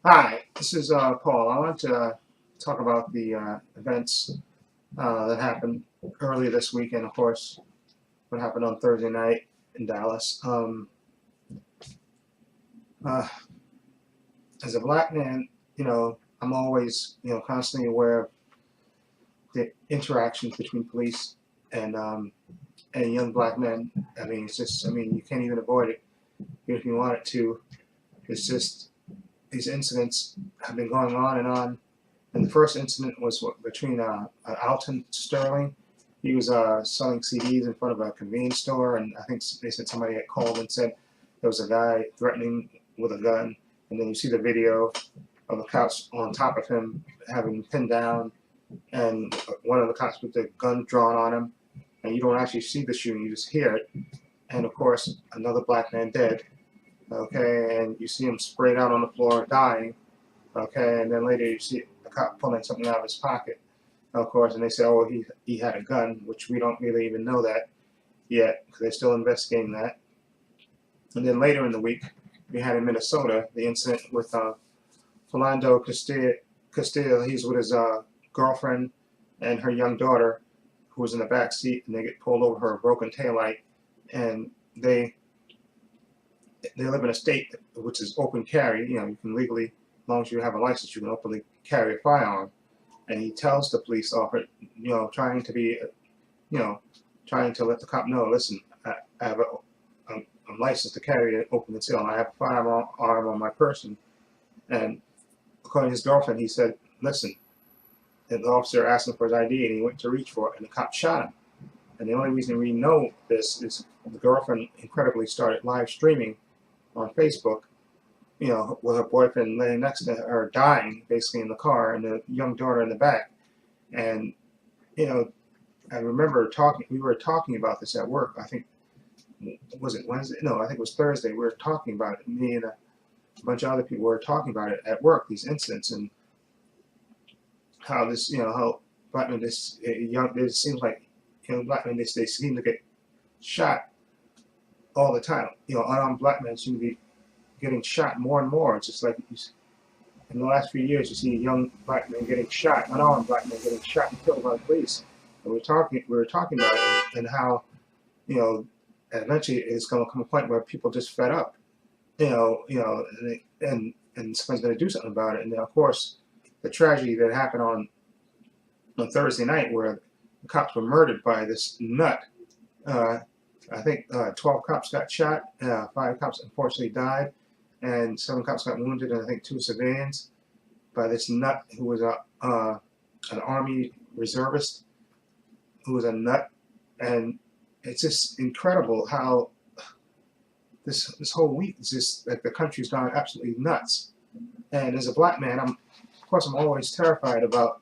Hi, this is Paul. I want to talk about the events that happened earlier this week, and of course, what happened on Thursday night in Dallas. Uh, as a black man, I'm always, constantly aware of the interactions between police and um, and young black men. I mean, it's just, I mean, you can't even avoid it even if you wanted to. It's just these incidents have been going on and on. And the first incident was between Alton Sterling. He was selling CDs in front of a convenience store, and I think they said somebody had called and said there was a guy threatening with a gun. And then you see the video of the cops on top of him having him pinned down, and one of the cops with the gun drawn on him. And you don't actually see the shooting, you just hear it. And of course, another black man dead. Okay, and you see him sprayed out on the floor dying. Okay, and then later you see the cop pulling something out of his pocket, of course, and they say, oh, he had a gun, which we don't really even know that yet because they're still investigating that. And then later in the week, we had in Minnesota the incident with Philando Castile. He's with his girlfriend and her young daughter, who was in the back seat, and they get pulled over her broken taillight, and they live in a state which is open carry. You can legally, as long as you have a license, you can openly carry a firearm. And he tells the police officer, trying to be, trying to let the cop know, listen, I have I'm licensed to carry an open conceal, and I have a firearm on my person. And according to his girlfriend, he said, listen, and the officer asked him for his ID, and he went to reach for it, and the cop shot him. And the only reason we know this is the girlfriend incredibly started live streaming on Facebook, with her boyfriend laying next to her, dying basically in the car, and the young daughter in the back. And I remember we were talking about this at work. I think, was it Wednesday? No, I think it was Thursday. We were talking about it. Me and a bunch of other people were talking about it at work, these incidents, and how this, how black men, it seems like, black men, they seem to get shot all the time. Unarmed black men seem to be getting shot more and more. It's just like in the last few years, you see young black men getting shot, unarmed black men getting shot and killed by the police. And we were talking about it, and how, eventually it's going to come a point where people just fed up, and somebody's going to do something about it. And then, of course, the tragedy that happened on Thursday night, where the cops were murdered by this nut. I think 12 cops got shot, 5 cops unfortunately died, and 7 cops got wounded, and I think 2 civilians, by this nut who was an Army reservist, who was a nut. And it's just incredible how this whole week is just like the country's gone absolutely nuts. And as a black man, of course I'm always terrified about,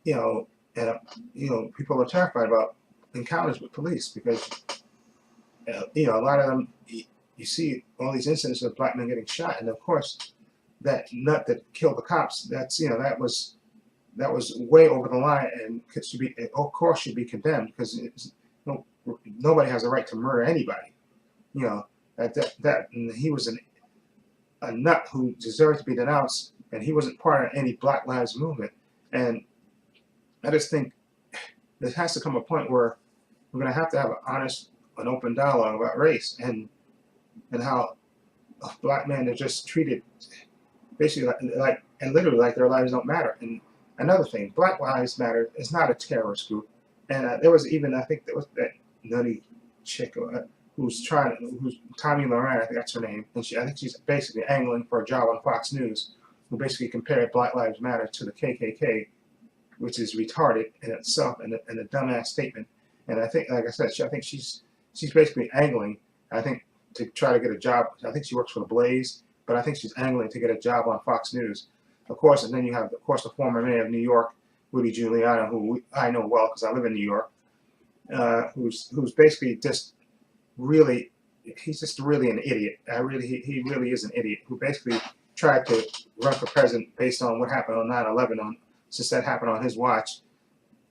and people are terrified about encounters with police, because a lot of them, you see all these incidents of black men getting shot, and of course that nut that killed the cops, that was way over the line, and should be, of course, should be condemned, because nobody has a right to murder anybody. And he was a nut who deserved to be denounced, and he wasn't part of any Black Lives movement. And I just think there has to come a point where we're going to have an honest and open dialogue about race, and how black men are just treated basically like and literally like their lives don't matter. And another thing, Black Lives Matter is not a terrorist group. And there was even, I think there was that nutty chick who's Tommy Loren, I think that's her name, and I think she's basically angling for a job on Fox News, who basically compared Black Lives Matter to the KKK, which is retarded in itself, and a dumbass statement. And I think, like I said, I think she's basically angling, I think, to try to get a job. I think she works for the Blaze, but I think she's angling to get a job on Fox News, of course. And then you have, of course, the former mayor of New York, Rudy Giuliani, who I know well because I live in New York, who's basically just really, he's just really an idiot. He really is an idiot, who basically tried to run for president based on what happened on 9/11, since that happened on his watch,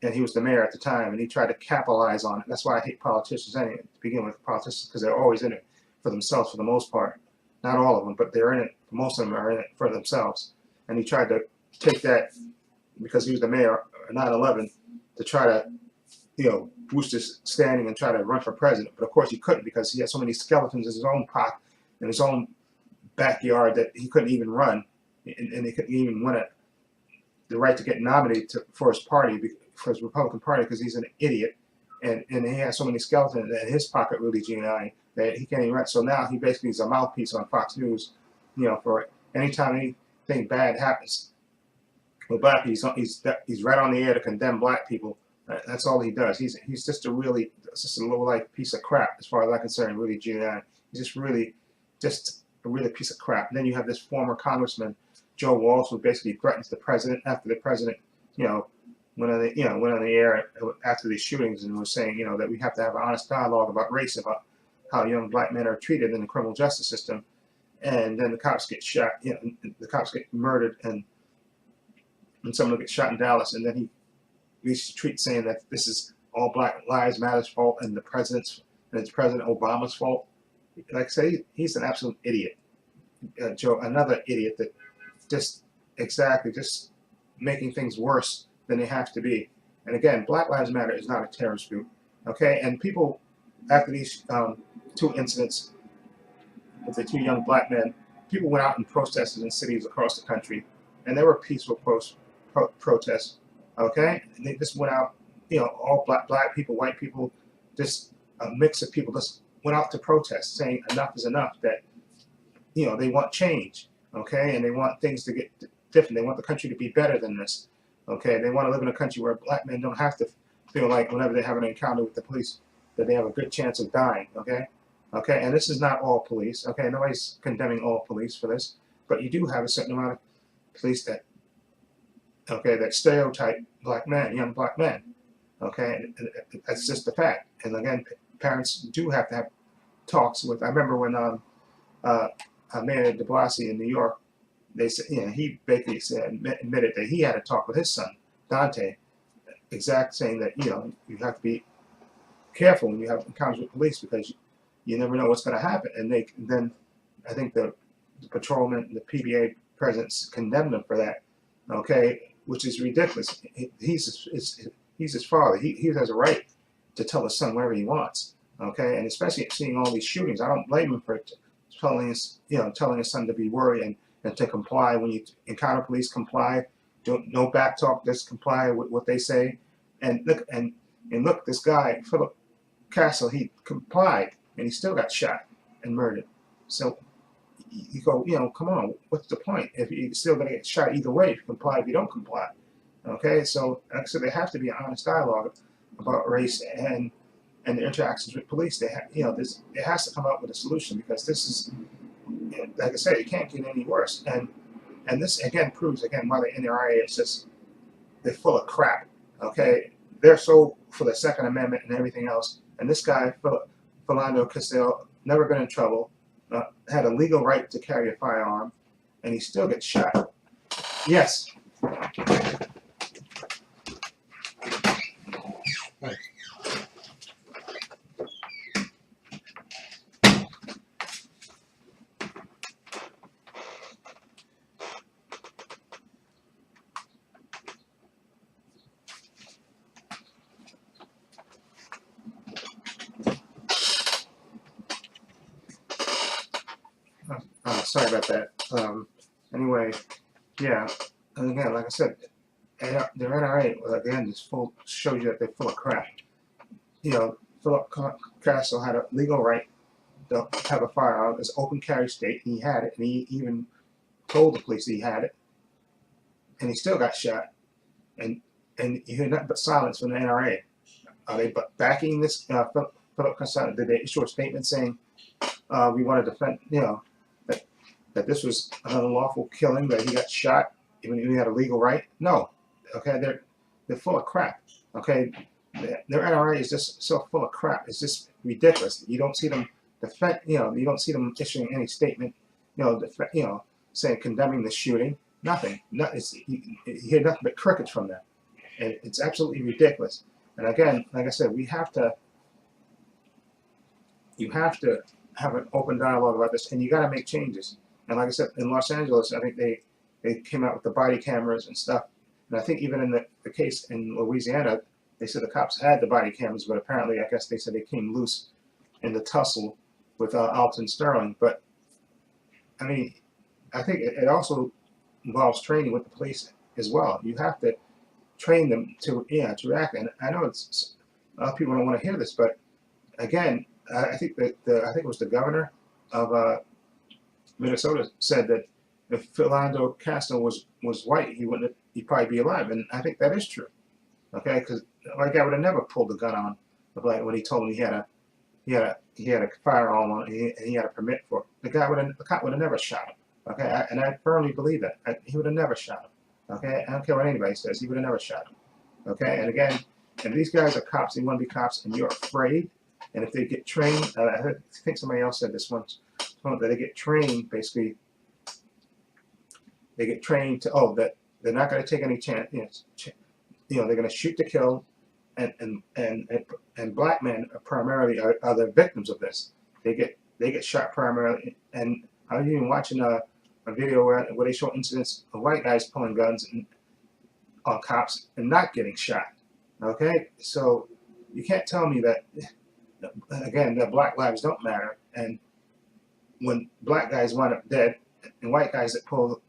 and he was the mayor at the time, and he tried to capitalize on it. That's why I hate politicians anyway, to begin with, politicians, because they're always in it for themselves for the most part. Not all of them, but they're in it Most of them are in it for themselves. And he tried to take that, because he was the mayor of 9/11, to try to, boost his standing and try to run for president. But of course he couldn't, because he had so many skeletons in his own pocket, in his own backyard, that he couldn't even run, and he couldn't even win the right to get nominated for his party, for his Republican Party, because he's an idiot, and he has so many skeletons in his pocket, Rudy Giuliani, that he can't even run. So now he basically is a mouthpiece on Fox News, for anytime anything bad happens with black people, he's right on the air to condemn black people. That's all he does. He's just a low life piece of crap, as far as I'm concerned. Rudy Giuliani, he's just a really piece of crap. And then you have this former congressman, Joe Walsh, who basically threatens the president after the president, went on the air after these shootings and was saying, that we have to have an honest dialogue about race, about how young black men are treated in the criminal justice system. And then the cops get shot, the cops get murdered, and someone gets shot in Dallas, and then he released a tweet saying that this is all Black Lives Matter's fault, and it's President Obama's fault. Like I say, he's an absolute idiot. Joe, another idiot that just making things worse than they have to be. And again, Black Lives Matter is not a terrorist group, okay? And people, after these two incidents with the two young black men, people went out and protested in cities across the country, and they were peaceful protests, okay? And they just went out, all black people, white people, just a mix of people just went out to protest, saying enough is enough, that, they want change, okay? And they want things to get different. They want the country to be better than this, okay? They want to live in a country where black men don't have to feel like whenever they have an encounter with the police that they have a good chance of dying, okay? Okay, and this is not all police, okay? Nobody's condemning all police for this, but you do have a certain amount of police that stereotype black men, young black men, okay? And that's just the fact. And again, parents do have to have talks with. I remember when Mayor de Blasio in New York, they said, he basically admitted that he had a talk with his son Dante, saying that you have to be careful when you have encounters with police, because you never know what's going to happen. And then I think the patrolman, the PBA presidents condemned him for that, okay, which is ridiculous. He's his father. He has a right to tell his son whatever he wants, okay, and especially seeing all these shootings. I don't blame him for telling his son to be worried and to comply. When you encounter police, comply. No back talk. Just comply with what they say. And look, this guy Philando Castile, he complied, and he still got shot and murdered. So you go, come on, what's the point? If you're still going to get shot either way, if you comply, if you don't comply. Okay, so like I said, there has to be an honest dialogue about race and the interactions with police. It has to come up with a solution, because this is, like I said, it can't get any worse. And this again proves why the NRA is just, they're full of crap. Okay, they're so for the Second Amendment and everything else. And this guy, Philando Castile, never been in trouble, had a legal right to carry a firearm, and he still gets shot. Yes. Right. Sorry about that. Anyway, yeah, and again, like I said, the NRA, again, just shows you that they're full of crap. Philando Castile had a legal right to have a firearm. It's open carry state, and he had it, and he even told the police he had it, and he still got shot. And you hear nothing but silence from the NRA. Are they backing this? Philando Castile, did they issue a statement saying we want to defend, that this was an unlawful killing, that he got shot, even if he had a legal right? No. Okay, they're full of crap. Okay, their NRA is just so full of crap. It's just ridiculous. You don't see them defend. You don't see them issuing any statement. Saying condemning the shooting. Nothing. You hear nothing but crickets from them, and it's absolutely ridiculous. And again, like I said, you have to have an open dialogue about this, and you got to make changes. And like I said, in Los Angeles, I think they came out with the body cameras and stuff. And I think even in the case in Louisiana, they said the cops had the body cameras, but apparently I guess they said they came loose in the tussle with Alton Sterling. But I mean, I think it also involves training with the police as well. You have to train them to to react. And I know it's a lot of people don't want to hear this, but again, I think that I think it was the governor of Minnesota said that if Philando Castile was white, he'd probably be alive, and I think that is true. Okay, because like I would have never pulled the gun on the black when he told me he had a firearm on it and he had a permit for it. The cop would have never shot him. Okay, and I firmly believe that he would have never shot him. Okay, I don't care what anybody says, he would have never shot him. Okay, and again, and these guys are cops, they want to be cops, and you're afraid. And if they get trained, I think somebody else said this once, that they get trained, basically, they get trained to, that they're not going to take any chance, they're going to shoot to kill, and black men are primarily are the victims of this. They get shot primarily, and I was even watching a video where they show incidents of white guys pulling guns on cops and not getting shot. Okay, so you can't tell me that, again, that black lives don't matter, and when black guys wind up dead and white guys that pull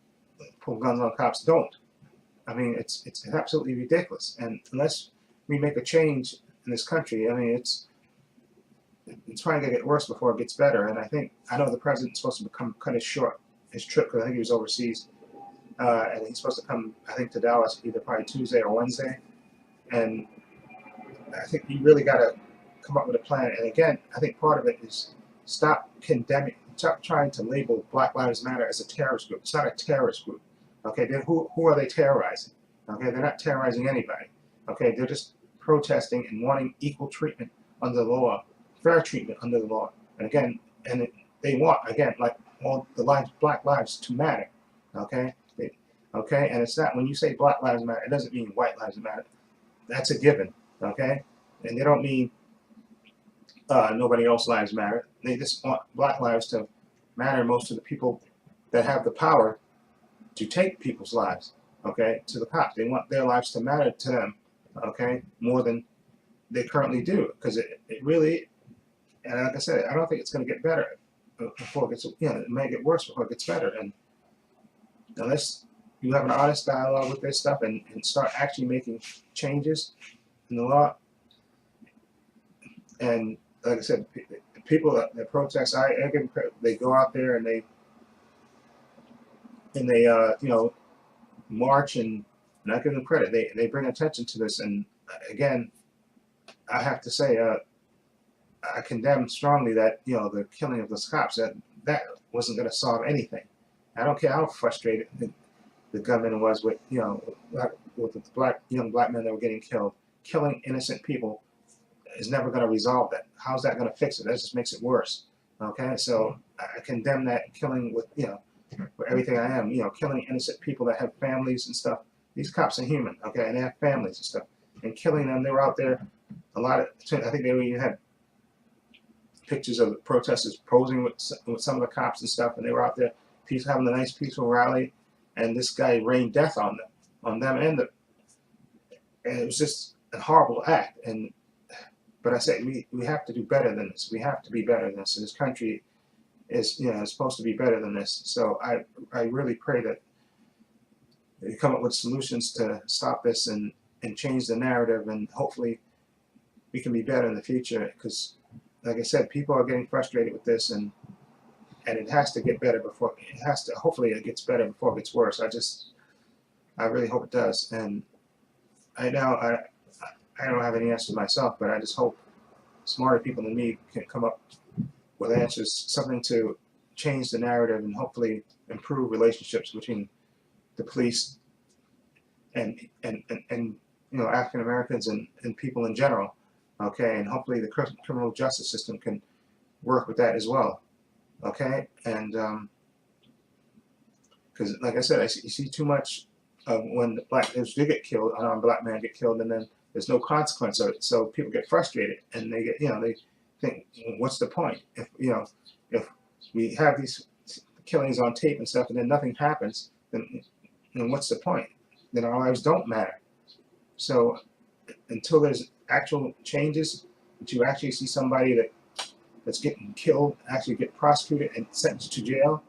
guns on cops don't. I mean, it's absolutely ridiculous. And unless we make a change in this country, I mean, it's probably gonna get worse before it gets better. And I know the president's supposed to cut his trip, because I think he was overseas, and he's supposed to come, I think, to Dallas either probably Tuesday or Wednesday. And I think you really got to come up with a plan. And again, I think part of it is stop trying to label Black Lives Matter as a terrorist group. It's not a terrorist group. Okay, who are they terrorizing? Okay, they're not terrorizing anybody. Okay, they're just protesting and wanting equal treatment under the law, fair treatment under the law. And again, they want, again, like all the Black lives to matter. Okay, okay, and it's not, when you say Black Lives Matter, it doesn't mean white lives matter. That's a given. Okay, and they don't mean nobody else's lives matter. They just want Black lives to matter most to the people that have the power to take people's lives, okay, to the cops. They want their lives to matter to them, okay, more than they currently do, because it really, and like I said, I don't think it's going to get better before it gets, it may get worse before it gets better. And unless you have an honest dialogue with this stuff and start actually making changes in the law, and like I said, people that protest, I give them credit. They go out there and they march, and I give them credit. They bring attention to this. And again, I have to say, I condemn strongly that the killing of those cops. That wasn't going to solve anything. I don't care how frustrated the gunman was with with the young black men that were getting killed. Killing innocent people is never going to resolve that. How's that going to fix it? That just makes it worse. Okay, so I condemn that killing with everything I am. Killing innocent people that have families and stuff. These cops are human, okay, and they have families and stuff. And killing them, they were out there. I think they even had pictures of the protesters posing with some of the cops and stuff, and they were out there having a nice peaceful rally, and this guy rained death on them, and it was just a horrible act. But I said we have to do better than this. We have to be better than this. And this country is supposed to be better than this. So I really pray that you come up with solutions to stop this and change the narrative, and hopefully we can be better in the future. Because like I said, people are getting frustrated with this, and it has to get better before it has to. Hopefully it gets better before it gets worse. I really hope it does. And I don't have any answers myself, but I just hope smarter people than me can come up with answers, something to change the narrative and hopefully improve relationships between the police and African Americans and people in general. Okay, and hopefully the criminal justice system can work with that as well. Okay, and because like I said, you see too much when those do get killed, an unarmed black man get killed, and then there's no consequence of it. So people get frustrated, and they think, what's the point? If we have these killings on tape and stuff, and then nothing happens, then what's the point? Then our lives don't matter. So until there's actual changes, that you actually see somebody that's getting killed actually get prosecuted and sentenced to jail,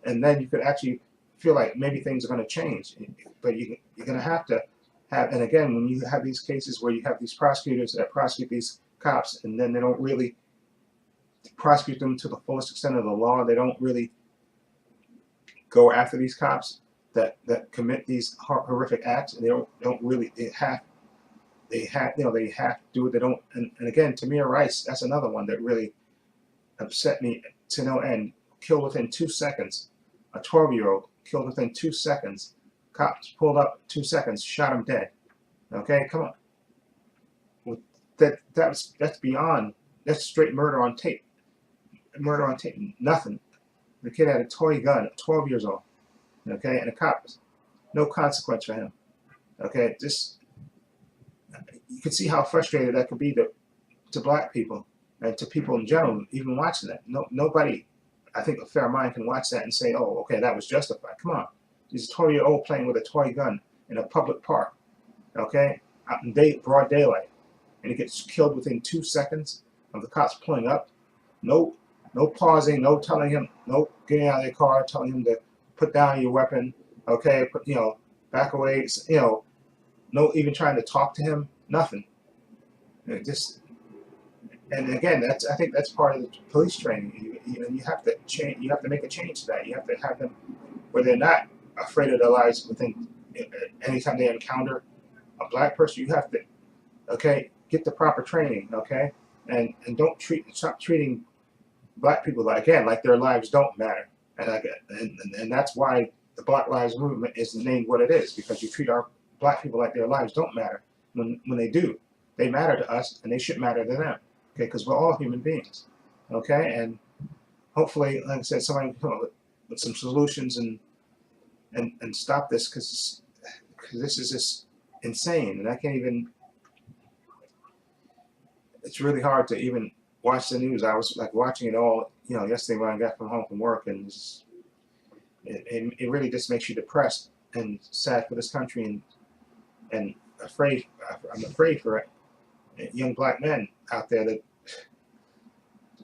and then you could actually feel like maybe things are going to change. But you're going to have, and again, when you have these cases where you have these prosecutors that prosecute these cops, and then they don't really prosecute them to the fullest extent of the law, they don't really go after these cops that commit these horrific acts, and they don't really, they have to do it. They don't, and again, Tamir Rice, that's another one that really upset me to no end. Killed within 2 seconds. A 12-year-old killed within 2 seconds. Cops pulled up 2 seconds, shot him dead. Okay, come on. That's beyond. That's straight murder on tape. Murder on tape. Nothing. The kid had a toy gun at 12 years old. Okay, and the cops, no consequence for him. Okay, just you can see how frustrated that could be to black people and to people in general, even watching that. Nobody, I think a fair mind can watch that and say, oh, okay, that was justified. Come on. He's a 12-year-old playing with a toy gun in a public park, okay, out in broad daylight, and he gets killed within 2 seconds of the cops pulling up. No pausing, no telling him, no getting out of their car, telling him to put down your weapon, okay, back away, no even trying to talk to him, nothing. And again, I think that's part of the police training. You have to change. You have to make a change to that. You have to have them where they're not afraid of their lives within anytime they encounter a black person. You have to, okay, get the proper training, okay, and stop treating black people like their lives don't matter. And that's why the Black Lives Movement is named what it is, because you treat our black people like their lives don't matter. When they do, they matter to us, and they should matter to them. Okay, because we're all human beings. Okay, and hopefully, like I said, somebody can come up with some solutions and stop this, because this is just insane, and I can't even. It's really hard to even watch the news. I was like watching it all, yesterday when I got home from work, and it really just makes you depressed and sad for this country, and afraid. I'm afraid for young black men out there that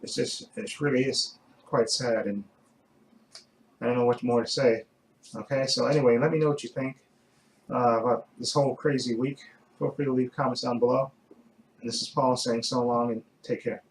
it really is quite sad, and I don't know what more to say. Okay, so anyway, let me know what you think about this whole crazy week. Feel free to leave comments down below. And this is Paul saying so long and take care.